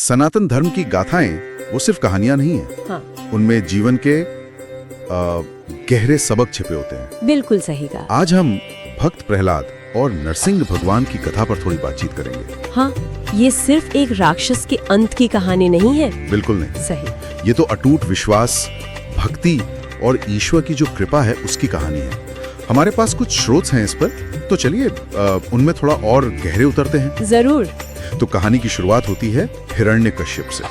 सनातन धर्म की गाथाएं वो सिर्फ कहानियां नहीं है। हाँ, उनमें जीवन के गहरे सबक छिपे होते हैं। बिल्कुल सही कहा। आज हम भक्त प्रहलाद और नरसिंह भगवान की कथा पर थोड़ी बातचीत करेंगे। हाँ, ये सिर्फ एक राक्षस के अंत की कहानी नहीं है। बिल्कुल नहीं, सही। ये तो अटूट विश्वास, भक्ति और ईश्वर की जो कृपा है उसकी कहानी है। हमारे पास कुछ स्रोत हैं इस पर, तो चलिए उनमें थोड़ा और गहरे उतरते हैं। जरूर। तो कहानी की शुरुआत होती है हिरण्यकश्यप से।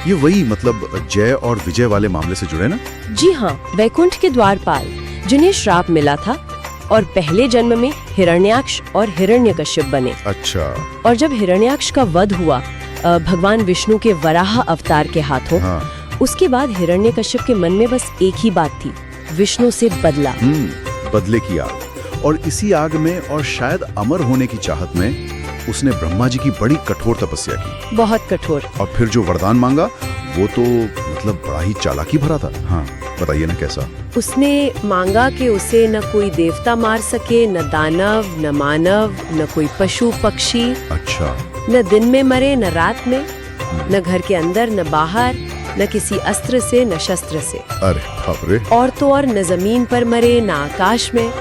ये वही मतलब जय और विजय वाले मामले से जुड़े ना? जी हाँ, वैकुंठ के द्वारपाल जिन्हें श्राप मिला था और पहले जन्म में हिरण्याक्ष और हिरण्यकश्यप बने। अच्छा। और जब हिरण्याक्ष का वध हुआ भगवान विष्णु के वराह अवतार के हाथों, हाँ। उसके बाद हिरण्यकश्यप के मन में बस एक ही बात थी, विष्णु से बदला। बदले की आग। और इसी आग में और शायद अमर होने की चाहत में उसने ब्रह्मा जी की बड़ी कठोर तपस्या की। बहुत कठोर। और फिर जो वरदान मांगा वो तो मतलब बड़ा ही चालाकी भरा था। हाँ, बताइए ना कैसा? उसने मांगा कि उसे न कोई देवता मार सके, न दानव, न मानव, न कोई पशु पक्षी। अच्छा। न दिन में मरे न रात में, न घर के अंदर न बाहर, न किसी अस्त्र से न शस्त्र से। अरे बाप रे। और तो और न जमीन पर मरे न आकाश में,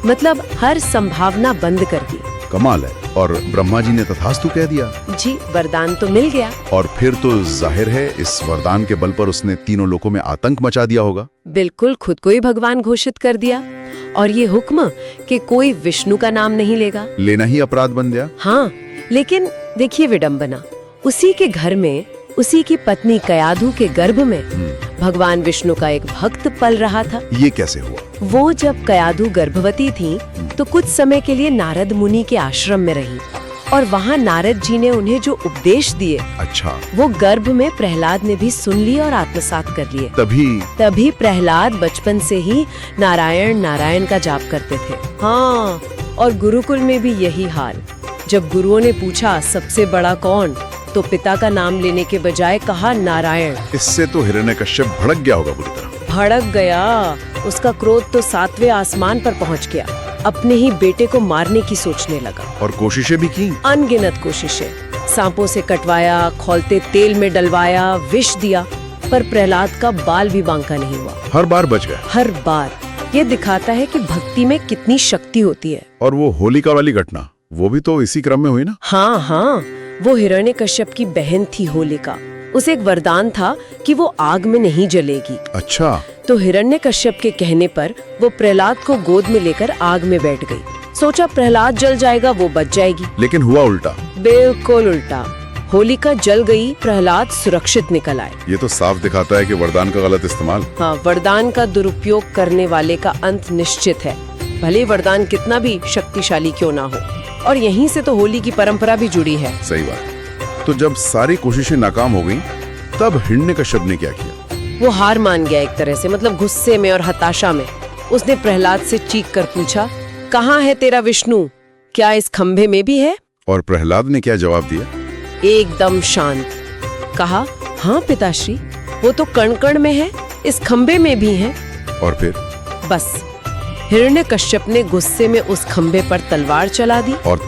मतलब हर संभावना बंद कर दी। कमाल है। और ब्रह्मा जी ने तथास्तु कह दिया। जी, वरदान तो मिल गया। और फिर तो जाहिर है इस वरदान के बल पर उसने तीनों लोकों में आतंक मचा दिया होगा। बिल्कुल, खुद को ही भगवान घोषित कर दिया। और ये हुक्म कि कोई विष्णु का नाम नहीं लेगा, लेना ही अपराध बन गया। हाँ, लेकिन देखिए विडंबना, उसी के घर में उसी की पत्नी कयाधु के गर्भ में भगवान विष्णु का एक भक्त पल रहा था। ये कैसे हुआ? वो जब कयाधु गर्भवती थी तो कुछ समय के लिए नारद मुनि के आश्रम में रही और वहाँ नारद जी ने उन्हें जो उपदेश दिए, अच्छा, वो गर्भ में प्रहलाद ने भी सुन लिए और आत्मसात कर लिए। तभी प्रहलाद बचपन से ही नारायण नारायण का जाप करते थे। हाँ, और गुरुकुल में भी यही हाल। जब गुरुओं ने पूछा सबसे बड़ा कौन, तो पिता का नाम लेने के बजाय कहा नारायण। इससे तो हिरण्यकश्यप भड़क गया होगा बुरी तरह। भड़क गया, उसका क्रोध तो 7वें आसमान पर पहुंच गया। अपने ही बेटे को मारने की सोचने लगा। और कोशिशें भी की, अनगिनत कोशिशें। सांपों से कटवाया, खौलते तेल में डलवाया, विष दिया, पर प्रहलाद का बाल भी बांका नहीं हुआ। हर बार बच गया। हर बार। ये दिखाता है कि भक्ति में कितनी शक्ति होती है। और वो होलिका वाली घटना, वो भी तो इसी क्रम में हुई ना? हाँ हाँ, वो हिरण्यकश्यप की बहन थी होलिका। उसे एक वरदान था कि वो आग में नहीं जलेगी। अच्छा। तो हिरण्यकश्यप के कहने पर वो प्रहलाद को गोद में लेकर आग में बैठ गई। सोचा प्रहलाद जल जाएगा, वो बच जाएगी। लेकिन हुआ उल्टा। बिल्कुल उल्टा। होलिका जल गई, प्रहलाद सुरक्षित निकल आए। ये तो साफ दिखाता है कि वरदान का गलत इस्तेमाल। हाँ, वरदान का दुरुपयोग करने वाले का अंत निश्चित है, भले वरदान कितना भी शक्तिशाली क्यों ना हो। और यहीं से तो होली की परंपरा भी जुड़ी है। सही बात। तो जब सारी कोशिशें नाकाम हो गईं, तब हिरण्यकश्यप ने क्या किया? वो हार मान गया एक तरह से, मतलब गुस्से में और हताशा में। उसने प्रहलाद से चीख कर पूछा, कहाँ है तेरा विष्णु? क्या इस खंभे में भी है? और प्रहलाद ने क्या जवाब दिया? एकदम शांत। कहा, हाँ पिताश्री, वो तो कण कण में है, इस खंभे में भी है। और फिर? बस हिरण्यकश्यप ने गुस्से में उस खंभे पर तलवार चला दी। और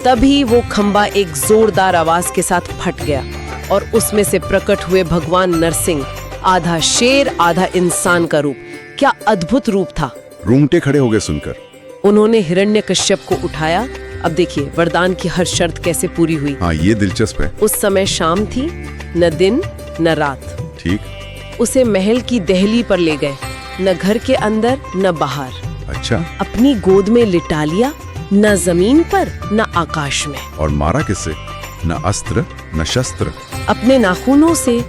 तभी वो खंभा एक जोरदार आवाज के साथ फट गया और उसमें से प्रकट हुए भगवान नरसिंह, आधा शेर आधा इंसान का रूप। क्या अद्भुत रूप था। रूंगटे खड़े हो गए सुनकर। उन्होंने हिरण्यकश्यप को उठाया। अब देखिए वरदान की हर शर्त कैसे पूरी हुई। हाँ, ये दिलचस्प है। उस समय शाम थी, न दिन न रात। ठीक। उसे महल की दहली पर ले गए, न घर के अंदर न बाहर। अच्छा। अपनी गोद में लिटा लिया, न जमीन पर न आकाश में। और मारा किससे? न अस्त्र न शस्त्र। अपने नाखूनों से।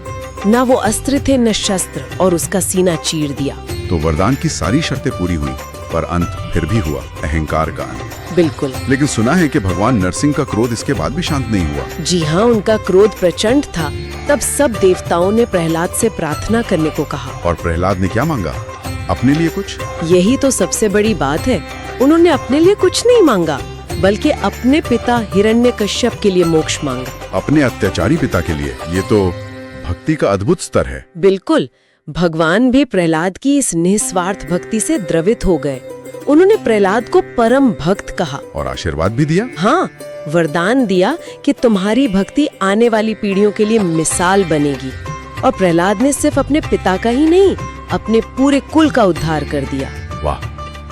न वो अस्त्र थे न शस्त्र, और उसका सीना चीर दिया। तो वरदान की सारी शर्तें पूरी हुई, पर अंत फिर भी हुआ, अहंकार का अंत। बिल्कुल। लेकिन सुना है कि भगवान नरसिंह का क्रोध इसके बाद भी शांत नहीं हुआ। जी हाँ, उनका क्रोध प्रचंड था। तब सब देवताओं ने प्रहलाद से प्रार्थना करने को कहा। और प्रहलाद ने क्या मांगा? अपने लिए कुछ? यही तो सबसे बड़ी बात है। उन्होंने अपने लिए कुछ नहीं मांगा, बल्कि अपने पिता हिरण्यकश्यप के लिए मोक्ष मांगा। अपने अत्याचारी पिता के लिए। ये तो भक्ति का अद्भुत स्तर है। बिल्कुल। भगवान भी प्रहलाद की इस निस्वार्थ भक्ति से द्रवित हो गए। उन्होंने प्रहलाद को परम भक्त कहा और आशीर्वाद भी दिया। हाँ, वरदान दिया कि तुम्हारी भक्ति आने वाली पीढ़ियों के लिए मिसाल बनेगी। और प्रहलाद ने सिर्फ अपने पिता का ही नहीं, अपने पूरे कुल का उद्धार कर दिया। वाह।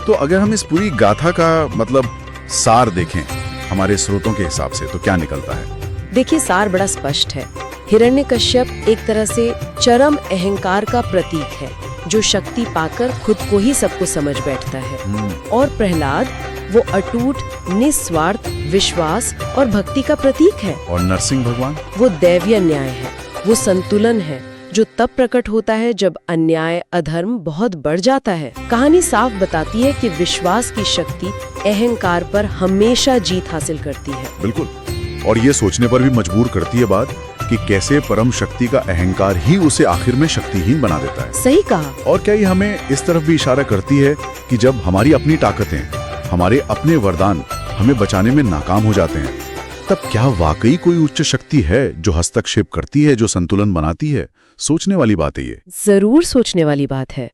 तो अगर हम इस पूरी गाथा का मतलब सार देखें हमारे स्रोतों के हिसाब से, तो क्या निकलता है? देखिए, सार बड़ा स्पष्ट है। हिरण्यकश्यप एक तरह से चरम अहंकार का प्रतीक है, जो शक्ति पाकर खुद को ही सबको समझ बैठता है। और प्रहलाद वो अटूट, निस्वार्थ विश्वास और भक्ति का प्रतीक है। और नरसिंह भगवान वो दैवीय न्याय है, वो संतुलन है, जो तब प्रकट होता है जब अन्याय, अधर्म बहुत बढ़ जाता है। कहानी साफ बताती है कि विश्वास की शक्ति अहंकार पर हमेशा जीत हासिल करती है। बिल्कुल। और ये सोचने पर भी मजबूर करती है बात कि कैसे परम शक्ति का अहंकार ही उसे आखिर में शक्तिहीन बना देता है। सही कहा। और क्या ये हमें इस तरफ भी इशारा करती है कि जब हमारी अपनी ताकतें, हमारे अपने वरदान हमें बचाने में नाकाम हो जाते हैं, तब क्या वाकई कोई उच्च शक्ति है जो हस्तक्षेप करती है, जो संतुलन बनाती है? सोचने वाली बात है ये। जरूर सोचने वाली बात है।